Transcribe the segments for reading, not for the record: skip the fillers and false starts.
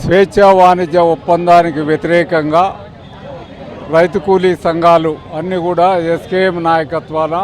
స్వేచ్ఛా వాణిజ్య ఒప్పందానికి వ్యతిరేకంగా రైతు కూలీ సంఘాలు అన్నీ కూడా ఎస్కేఎం నాయకత్వాన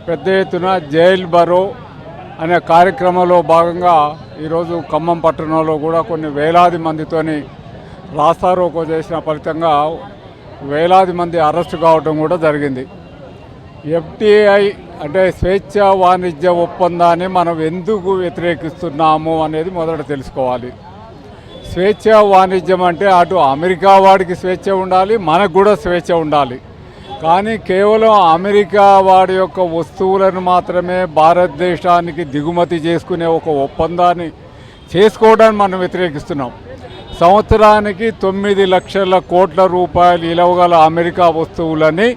పెద్ద ఎత్తున జైల్ బరో అనే కార్యక్రమంలో భాగంగా ఈరోజు ఖమ్మం పట్టణంలో కూడా కొన్ని వేలాది మందితోని రాస్తారోకో చేసిన ఫలితంగా వేలాది మంది అరెస్టు కావడం కూడా జరిగింది. ఎఫ్టీఐ అంటే స్వేచ్ఛా వాణిజ్య ఒప్పందాన్ని మనం ఎందుకు వ్యతిరేకిస్తున్నాము అనేది మొదట తెలుసుకోవాలి. స్వేచ్ఛా వాణిజ్యం అంటే అటు అమెరికా వాడికి స్వేచ్ఛ ఉండాలి, మనకు కూడా స్వేచ్ఛ ఉండాలి. కానీ కేవలం అమెరికా వాడి యొక్క వస్తువులను మాత్రమే భారతదేశానికి దిగుమతి చేసుకునే ఒక ఒప్పందాన్ని చేసుకోవడానికి మనం వ్యతిరేకిస్తున్నాం. సంవత్సరానికి 9 లక్షల కోట్ల రూపాయలు విలువగల అమెరికా వస్తువులని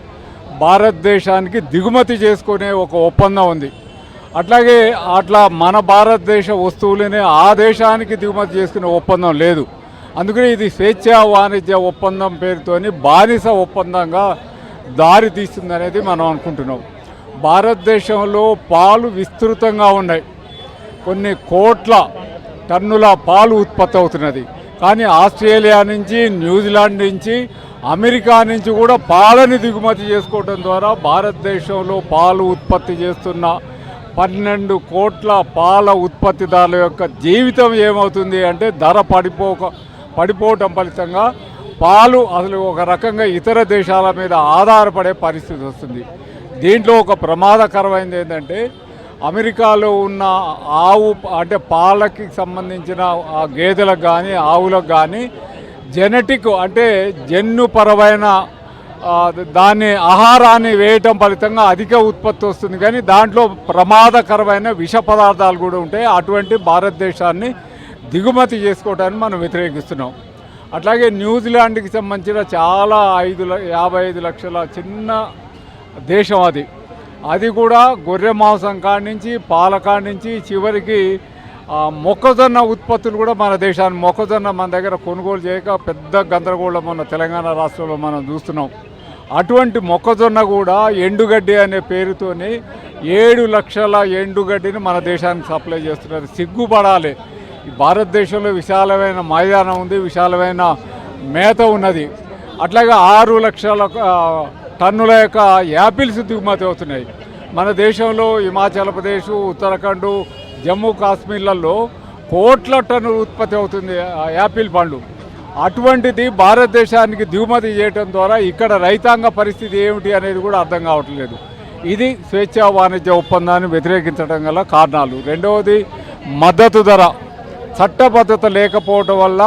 భారతదేశానికి దిగుమతి చేసుకునే ఒక ఒప్పందం ఉంది. అట్లాగే అట్లా మన భారతదేశ వస్తువులని ఆ దేశానికి దిగుమతి చేసుకునే ఒప్పందం లేదు. అందుకని ఇది స్వేచ్ఛా వాణిజ్య ఒప్పందం పేరుతోని బానిస ఒప్పందంగా దారి తీస్తుందనేది మనం అనుకుంటున్నాం. భారతదేశంలో పాలు విస్తృతంగా ఉన్నాయి, కొన్ని కోట్ల టన్నుల పాలు ఉత్పత్తి అవుతున్నది. కానీ ఆస్ట్రేలియా నుంచి, న్యూజిలాండ్ నుంచి, అమెరికా నుంచి కూడా పాలని దిగుమతి చేసుకోవడం ద్వారా భారతదేశంలో పాలు ఉత్పత్తి చేస్తున్న 12 కోట్ల పాల ఉత్పత్తిదారుల యొక్క జీవితం ఏమవుతుంది అంటే ధర పడిపోవటం ఫలితంగా పాలు అసలు ఒక రకంగా ఇతర దేశాల మీద ఆధారపడే పరిస్థితి వస్తుంది. దీంట్లో ఒక ప్రమాదకరమైనది ఏంటంటే అమెరికాలో ఉన్న ఆవు అంటే పాలకి సంబంధించిన గేదెలకు కానీ ఆవులకు కానీ జెనెటిక్ అంటే జన్యుపరమైన దాన్ని ఆహారాన్ని వేయటం ఫలితంగా అధిక ఉత్పత్తి వస్తుంది. కానీ దాంట్లో ప్రమాదకరమైన విష పదార్థాలు కూడా ఉంటాయి. అటువంటి భారతదేశాన్ని దిగుమతి చేసుకోవడానికి మనం వ్యతిరేకిస్తున్నాం. అట్లాగే న్యూజిలాండ్కి సంబంధించిన చాలా 55 లక్షల చిన్న దేశం అది కూడా గొర్రె మాంసం కాడి నుంచి పాల కాడి నుంచి చివరికి మొక్కజొన్న ఉత్పత్తులు కూడా మన దేశాన్ని మొక్కజొన్న మన దగ్గర కొనుగోలు చేయక పెద్ద గందరగోళం మన తెలంగాణ రాష్ట్రంలో మనం చూస్తున్నాం. అటువంటి మొక్కజొన్న కూడా ఎండుగడ్డి అనే పేరుతోని 7 లక్షల ఎండుగడ్డిని మన దేశానికి సప్లై చేస్తున్నారు. సిగ్గుపడాలి. ఈ భారతదేశంలో విశాలమైన మైదానం ఉంది, విశాలమైన మేత ఉన్నది. అట్లాగే 6 లక్షల టన్నుల యొక్క యాపిల్స్ దిగుమతి అవుతున్నాయి. మన దేశంలో హిమాచల్ ప్రదేశ్, ఉత్తరాఖండ్, జమ్మూ కాశ్మీర్లలో కోట్ల టన్నులు ఉత్పత్తి అవుతుంది యాపిల్ పండ్లు. అటువంటిది భారతదేశానికి దిగుమతి చేయడం ద్వారా ఇక్కడ రైతాంగ పరిస్థితి ఏమిటి అనేది కూడా అర్థం కావట్లేదు. ఇది స్వేచ్ఛా వాణిజ్య ఒప్పందాన్ని వ్యతిరేకించడం గల కారణాలు. రెండవది మద్దతు ధర చట్టబద్ధత లేకపోవడం వల్ల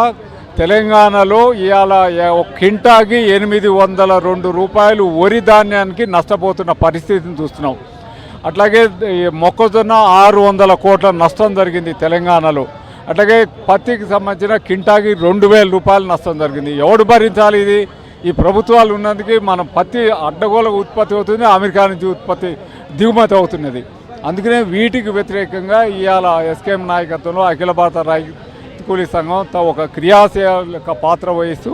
తెలంగాణలో ఇవాళ క్వింటాకి 802 రూపాయలు వరి ధాన్యానికి నష్టపోతున్న పరిస్థితిని చూస్తున్నాం. అట్లాగే మొక్కజొన్న 600 కోట్ల నష్టం జరిగింది తెలంగాణలో. అట్లాగే పత్తికి సంబంధించిన క్వింటాకి 2000 రూపాయలు నష్టం జరిగింది. ఎవడు భరించాలి ఇది? ఈ ప్రభుత్వాలు ఉన్నందుకు మనం పత్తి అడ్డగోల ఉత్పత్తి అవుతుంది, అమెరికా నుంచి దిగుమతి అవుతున్నది. అందుకనే వీటికి వ్యతిరేకంగా ఇవాళ ఎస్కేఎం నాయకత్వంలో అఖిల భారత రైతు కూలీ సంఘం ఒక క్రియాశీలక పాత్ర వహిస్తూ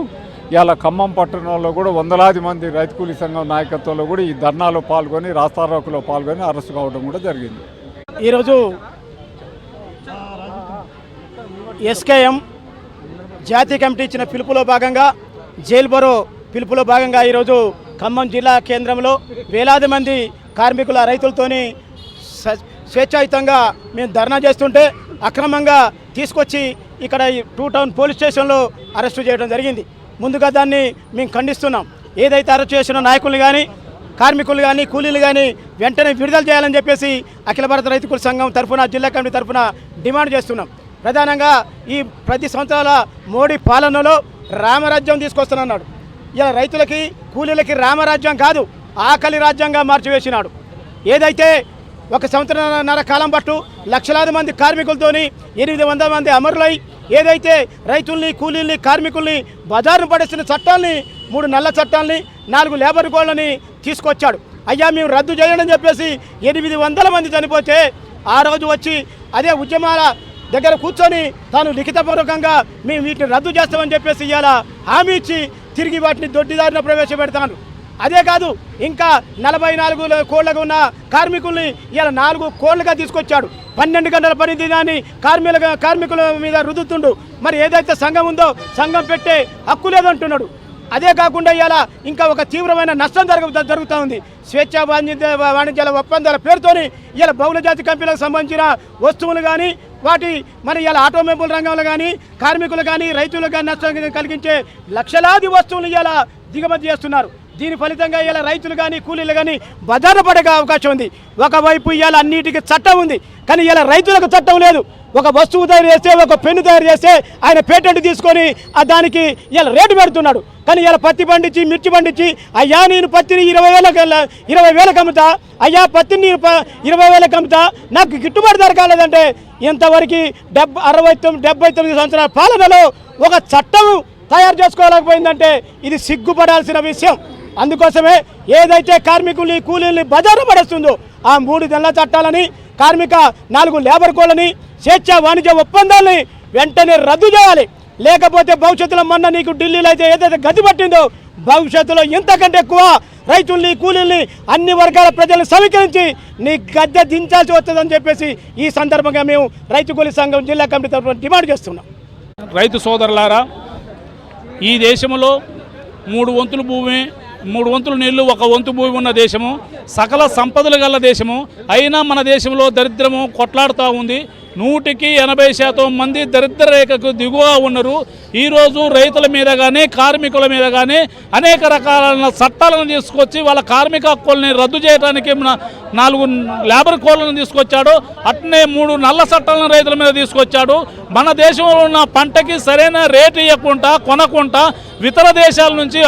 ఇవాళ ఖమ్మం పట్టణంలో కూడా వందలాది మంది రైతు కూలీ సంఘం నాయకత్వంలో కూడా ఈ ధర్నాలో పాల్గొని రాస్తారోకలో పాల్గొని అరెస్టు కావడం కూడా జరిగింది. ఈరోజు ఎస్కేఎం జాతీయ కమిటీ ఇచ్చిన పిలుపులో భాగంగా జైల్ బరో పిలుపులో భాగంగా ఈరోజు ఖమ్మం జిల్లా కేంద్రంలో వేలాది మంది కార్మికుల రైతులతోని స్వేచ్ఛాయుతంగా మేము ధర్నా చేస్తుంటే అక్రమంగా తీసుకొచ్చి ఇక్కడ 2 టౌన్ పోలీస్ స్టేషన్లో అరెస్టు చేయడం జరిగింది. ముందుగా దాన్ని మేము ఖండిస్తున్నాం. ఏదైతే అరెస్ట్ చేసిన నాయకులు కానీ కార్మికులు కానీ కూలీలు కానీ వెంటనే విడుదల చేయాలని చెప్పేసి అఖిల భారత రైతు కూలీ సంఘం తరఫున జిల్లా కమిటీ తరఫున డిమాండ్ చేస్తున్నాం. ప్రధానంగా ఈ 10 సంవత్సరాల మోడీ పాలనలో రామరాజ్యం తీసుకొస్తానన్నాడు. ఇలా రైతులకి కూలీలకి రామరాజ్యం కాదు, ఆకలి రాజ్యంగా మార్చివేసినాడు. ఏదైతే 1 సంవత్సరాల కాలం పట్టు లక్షలాది మంది కార్మికులతోని 800 మంది అమరులై ఏదైతే రైతుల్ని కూలీల్ని కార్మికుల్ని బజారును పడేసిన చట్టాల్ని 3 నల్ల చట్టాలని 4 లేబర్ కోడ్లని తీసుకొచ్చాడు. అయ్యా మేము రద్దు చేయాలని చెప్పేసి 800 మంది చనిపోతే ఆ రోజు వచ్చి అదే ఉద్యమాల దగ్గర కూర్చొని తాను లిఖితపూర్వకంగా మేము వీటిని రద్దు చేస్తామని చెప్పేసి ఇవాళ హామీ ఇచ్చి తిరిగి వాటిని దొడ్డిదారిన ప్రవేశపెడతాను. అదే కాదు ఇంకా 44 కోళ్లకు ఉన్న కార్మికుల్ని ఇలా 4 కోళ్లుగా తీసుకొచ్చాడు. 12 గంటల పని దినాన్ని కార్మికుల మీద రుద్దుతుండు. మరి ఏదైతే సంఘం ఉందో సంఘం పెట్టే హక్కు లేదంటున్నాడు. అదే కాకుండా ఇలా ఇంకా ఒక తీవ్రమైన నష్టం జరుగుతూ ఉంది. స్వేచ్ఛా వాణిజ్యాల ఒప్పందాల పేరుతోని ఇలా బహుళ జాతి కంపెనీలకు సంబంధించిన వస్తువులు కానీ వాటి మరి ఇలా ఆటోమొబైల్ రంగంలో కానీ కార్మికులు కానీ రైతులకు కానీ నష్టం కలిగించే లక్షలాది వస్తువులు ఇలా దిగుమతి చేస్తున్నారు. దీని ఫలితంగా ఇలా రైతులు కానీ కూలీలు కానీ బజారు పడే అవకాశం ఉంది. ఒకవైపు ఇలా అన్నిటికీ చట్టం ఉంది, కానీ ఇలా రైతులకు చట్టం లేదు. ఒక వస్తువు తయారు చేస్తే ఒక పెన్ను తయారు చేస్తే ఆయన పేటెంట్ తీసుకొని దానికి ఇలా రేటు పెడుతున్నాడు. కానీ ఇలా పత్తి పండించి మిర్చి పండించి అయ్యా నేను పత్తిని 20,000 అమ్ముతా, అయ్యా పత్తిని నేను 20,000 అమ్ముతా, నాకు గిట్టుబాటు ధర కాలేదంటే ఇంతవరకు 69 సంవత్సరాల పాలనలో ఒక చట్టం తయారు చేసుకోలేకపోయిందంటే ఇది సిగ్గుపడాల్సిన విషయం. అందుకోసమే ఏదైతే కార్మికుల్ని కూలీల్ని బజారు పడేస్తుందో ఆ 3 నెలల చట్టాలని కార్మిక 4 లేబర్ కోడ్లని స్వేచ్ఛా వాణిజ్య ఒప్పందాలని వెంటనే రద్దు చేయాలి. లేకపోతే భవిష్యత్తులో మొన్న నీకు ఢిల్లీలో అయితే ఏదైతే గతి పట్టిందో భవిష్యత్తులో ఇంతకంటే ఎక్కువ రైతుల్ని కూలీల్ని అన్ని వర్గాల ప్రజలను సమీకరించి నీ గద్దె దించాల్సి వస్తుందని చెప్పేసి ఈ సందర్భంగా మేము రైతు కూలీ సంఘం జిల్లా కమిటీ తరఫున డిమాండ్ చేస్తున్నాం. రైతు సోదరులారా, ఈ దేశంలో 3 వంతుల భూమి 3 వంతుల నీళ్లు 1 వంతు భూమి ఉన్న దేశము, సకల సంపదలు గల దేశము. అయినా మన దేశంలో దరిద్రము కొట్లాడుతూ ఉంది. 100% మంది దరిద్ర రేఖకు దిగువగా ఉన్నారు. ఈరోజు రైతుల మీద కానీ కార్మికుల మీద కానీ అనేక రకాలైన చట్టాలను తీసుకొచ్చి వాళ్ళ కార్మిక హక్కుల్ని రద్దు చేయడానికి 4 లేబర్ కోడ్లను తీసుకొచ్చాడు. అట్నే 3 నల్ల చట్టాలను రైతుల మీద తీసుకొచ్చాడు. మన దేశంలో ఉన్న పంటకి సరైన రేటు ఇవ్వకుండా కొనకుండా ఇతర దేశాల నుంచి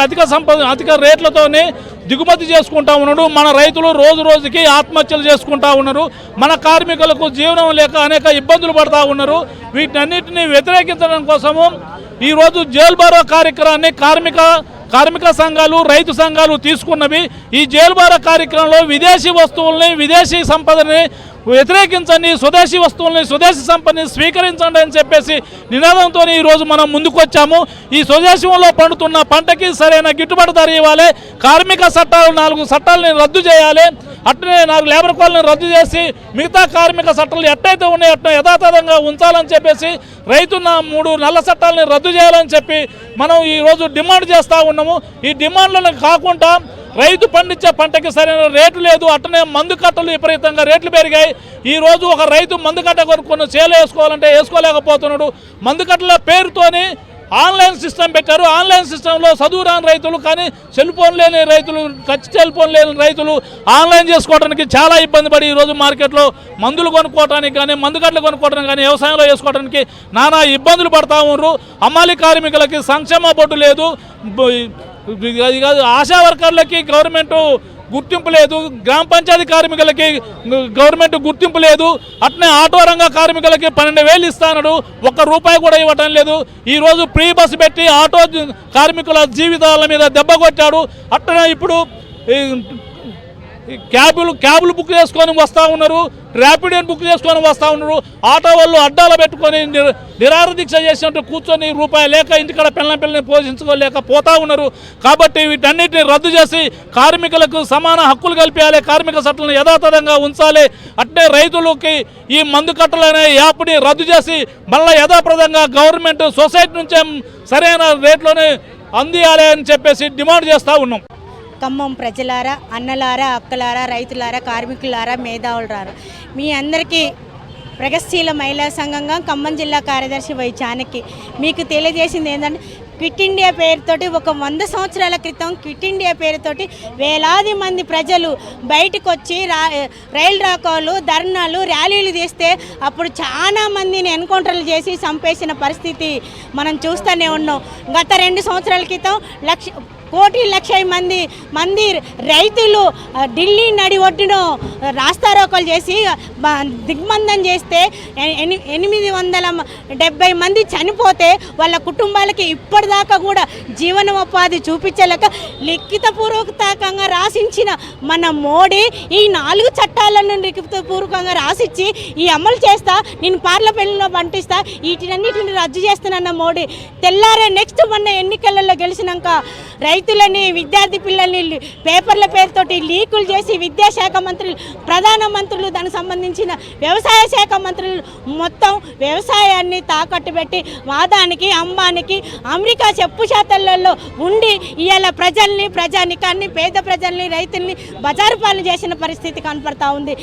అధిక రేట్లతోనే దిగుమతి చేసుకుంటా ఉన్నాడు. మన రైతులు రోజు రోజుకి ఆత్మహత్యలు చేసుకుంటా ఉన్నారు. మన కార్మికులకు జీవనం లేక అనేక ఇబ్బందులు పడతా ఉన్నారు. వీటన్నిటిని వ్యతిరేకించడం కోసము ఈరోజు జైలు బారో కార్యక్రమాన్ని కార్మిక సంఘాలు రైతు సంఘాలు తీసుకున్నవి. ఈ జైలు బారో కార్యక్రమంలో విదేశీ వస్తువుల్ని విదేశీ సంపదని వ్యతిరేకించండి, స్వదేశీ వస్తువుల్ని స్వదేశీ సంపదని స్వీకరించండి అని చెప్పేసి నినాదంతో ఈరోజు మనం ముందుకు వచ్చాము. ఈ స్వదేశంలో పండుతున్న పంటకి సరైన గిట్టుబాటు ధర ఇవ్వాలి. కార్మిక చట్టాలు 4 చట్టాలని రద్దు చేయాలి. అట్లనే 4 లేబర్ కోడ్లను రద్దు చేసి మిగతా కార్మిక చట్టాలు ఎట్టయితే ఉన్నాయో అట్లా యథాతథంగా ఉంచాలని చెప్పేసి రైతున్న 3 నల్ల చట్టాలని రద్దు చేయాలని చెప్పి మనం ఈరోజు డిమాండ్ చేస్తూ ఉన్నాము. ఈ డిమాండ్లను కాకుండా రైతు పండించే పంటకి సరైన రేటు లేదు. అట్లనే మందు కట్టలు విపరీతంగా రేట్లు పెరిగాయి. ఈరోజు ఒక రైతు మందు కట్ట కొనుక్కొని చేలు వేసుకోవాలంటే వేసుకోలేకపోతున్నాడు. మందు కట్టల పేరుతోని ఆన్లైన్ సిస్టమ్ పెట్టారు. ఆన్లైన్ సిస్టంలో చదువు రాని రైతులు కానీ సెల్ ఫోన్ లేని రైతులు, టచ్ సెల్ ఫోన్ లేని రైతులు ఆన్లైన్ చేసుకోవడానికి చాలా ఇబ్బంది పడి ఈరోజు మార్కెట్లో మందులు కొనుక్కోవడానికి కానీ మందు కట్టలు కొనుక్కోవడానికి కానీ వ్యవసాయంలో వేసుకోవడానికి నానా ఇబ్బందులు పడతా ఉన్నారు. హమాలీ కార్మికులకి సంక్షేమ బోర్డు లేదు, ఆశా వర్కర్లకి గవర్నమెంట్ గుర్తింపు లేదు, గ్రామ పంచాయతీ కార్మికులకి గవర్నమెంట్ గుర్తింపు లేదు. అట్నే ఆటో రంగ కార్మికులకి 12,000 ఇస్తానడు, 1 రూపాయి కూడా ఇవ్వటం లేదు. ఈరోజు ఫ్రీ బస్సు పెట్టి ఆటో కార్మికుల జీవితాల మీద దెబ్బ కొట్టాడు. అట్నే ఇప్పుడు క్యాబులు బుక్ చేసుకొని వస్తూ ఉన్నారు, ర్యాపిడోని బుక్ చేసుకొని వస్తూ ఉన్నారు. ఆటో వాళ్ళు అడ్డాలు పెట్టుకొని నిరాహార దీక్ష చేసినట్టు కూర్చొని రూపాయి లేక ఇంటికాడ పిల్లల్ని పోషించుకోలేక పోతా ఉన్నారు. కాబట్టి వీటన్నిటిని రద్దు చేసి కార్మికులకు సమాన హక్కులు కల్పించాలి, కార్మిక చట్టాలను యథాతథంగా ఉంచాలి. అట్నే రైతులకి ఈ మందు కట్టలనే యాప్ని రద్దు చేసి మళ్ళీ యథాప్రదంగా గవర్నమెంట్ సొసైటీ నుంచే సరైన రేట్లోనే అందియాలి అని చెప్పేసి డిమాండ్ చేస్తూ ఉన్నాం. ఖమ్మం ప్రజలారా, అన్నలారా, అక్కలారా, రైతులారా, కార్మికులారా, మేధావులారా, మీ అందరికీ ప్రగతిశీల మహిళా సంఘంగా ఖమ్మం జిల్లా కార్యదర్శి వై చానకి మీకు తెలియజేసింది ఏంటంటే, క్విట్ ఇండియా పేరుతోటి ఒక 100 సంవత్సరాల క్రితం క్విట్ ఇండియా పేరుతోటి వేలాది మంది ప్రజలు బయటకు వచ్చి రైలు రాకోలు, ధర్నాలు, ర్యాలీలు తీస్తే అప్పుడు చాలా మందిని ఎన్కౌంటర్లు చేసి చంపేసిన పరిస్థితి మనం చూస్తూనే ఉన్నాం. గత 2 సంవత్సరాల క్రితం 1,00,00,000 మంది రైతులు ఢిల్లీ నడి ఒడ్డున రాస్తారోకలు చేసి దిగ్బంధం చేస్తే 870 మంది చనిపోతే వాళ్ళ కుటుంబాలకి ఇప్పటిదాకా కూడా జీవనోపాధి చూపించలేక లిఖితపూర్వకంగా రాసించిన మన మోడీ ఈ 4 చట్టాలను లిఖితపూర్వకంగా రాసిచ్చి ఈ అమలు చేస్తా, నేను పార్లమెంట్లో పంపిస్తా, వీటినన్నిటిని రద్దు చేస్తానన్న మోడీ తెల్లారే నెక్స్ట్ మొన్న ఎన్నికలలో గెలిచినాక రైతులని విద్యార్థి పిల్లల్ని పేపర్ల పేరుతోటి లీకులు చేసి విద్యాశాఖ మంత్రులు ప్రధానమంత్రులు దానికి సంబంధించిన వ్యవసాయ శాఖ మంత్రులు మొత్తం వ్యవసాయాన్ని తాకట్టు పెట్టి వాదానికి అంబానికి అమెరికా చెప్పు శాతలలో ఉండి ఇవాళ ప్రజానికాన్ని పేద ప్రజల్ని రైతుల్ని బజారు పాలన చేసిన పరిస్థితి కనపడతా ఉంది.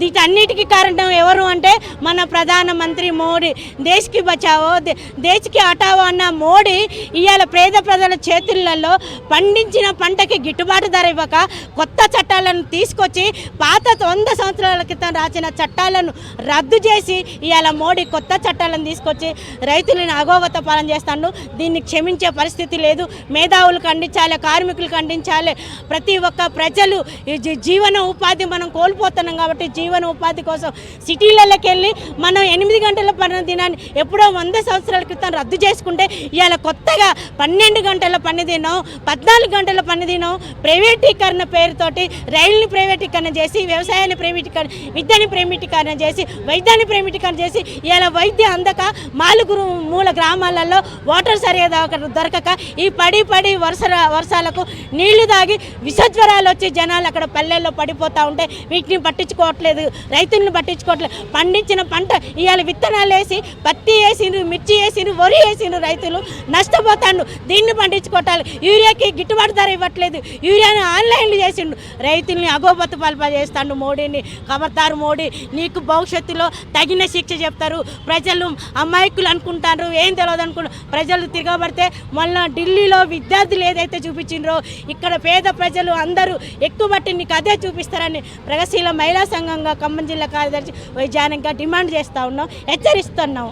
వీటన్నిటికీ కారణం ఎవరు అంటే మన ప్రధానమంత్రి మోడీ. దేశ్కి బచావో దేశ్కి హటావో అన్న మోడీ ఇవాళ పేద ప్రజల చేతులలో పండించిన పంటకి గిట్టుబాటు ధర ఇవ్వక కొత్త చట్టాలను తీసుకొచ్చి పాత 100 సంవత్సరాల క్రితం రాసిన చట్టాలను రద్దు చేసి ఇవాళ మోడీ కొత్త చట్టాలను తీసుకొచ్చి రైతులను అగోగత పాలన చేస్తాడు. దీన్ని క్షమించే పరిస్థితి లేదు. మేధావులు ఖండించాలి, కార్మికులు ఖండించాలి. ప్రతి ఒక్క ప్రజలు జీవన ఉపాధి మనం కోల్పోతున్నాం కాబట్టి జీవన ఉపాధి కోసం సిటీలలోకి వెళ్ళి మనం 8 గంటల పని దినాన్ని ఎప్పుడో 100 సంవత్సరాల క్రితం రద్దు చేసుకుంటే ఇవాళ కొత్తగా 12 గంటల పని దినం, 14 గంటల పని దినం ప్రైవేటీకరణ పేరుతోటి రైలుని ప్రైవేటీకరణ చేసి, వ్యవసాయాన్ని ప్రైవేటీకరణ, విద్యని ప్రైవేటీకరణ చేసి, వైద్యాన్ని ప్రైవేటీకరణ చేసి ఇవాళ వైద్యం అందక మూల గ్రామాలలో వాటర్ సరిగా దొరకక ఈ పడి వర్షాలకు నీళ్లు తాగి విషజ్వరాలు వచ్చి జనాలు అక్కడ పల్లెల్లో పడిపోతూ ఉంటే వీటిని పట్టించుకోవట్లేదు, రైతులను పట్టించుకోవట్లేదు. పండించిన పంట ఇవాళ విత్తనాలు వేసి పత్తి వేసిండ్రు, మిర్చి వేసిండ్రు, వరి వేసిండ్రు, రైతులు నష్టపోతాడు. దీన్ని పండించుకోవటాలి. యూరియాకి గిట్టుబాటు ధర ఇవ్వట్లేదు, యూరియాని ఆన్లైన్లు చేసిండు, రైతుల్ని అగోబత చేస్తాడు మోడీని. ఖబర్దారు మోడీ, నీకు భవిష్యత్తులో తగిన శిక్ష చెప్తారు. ప్రజలు అమాయకులు అనుకుంటారు, ఏం తెలియదు అనుకుంటారు. ప్రజలు తిరగబడితే మళ్ళీ ఢిల్లీలో విద్యార్థులు ఏదైతే చూపించిండ్రో ఇక్కడ పేద ప్రజలు అందరూ ఎక్కుబట్టి నీకు అదే చూపిస్తారని ప్రగతిశీల మహిళా సంఘంగా ఖమ్మం జిల్లా కార్యదర్శి వై జానకిగా డిమాండ్ చేస్తూ ఉన్నాం, హెచ్చరిస్తున్నాం.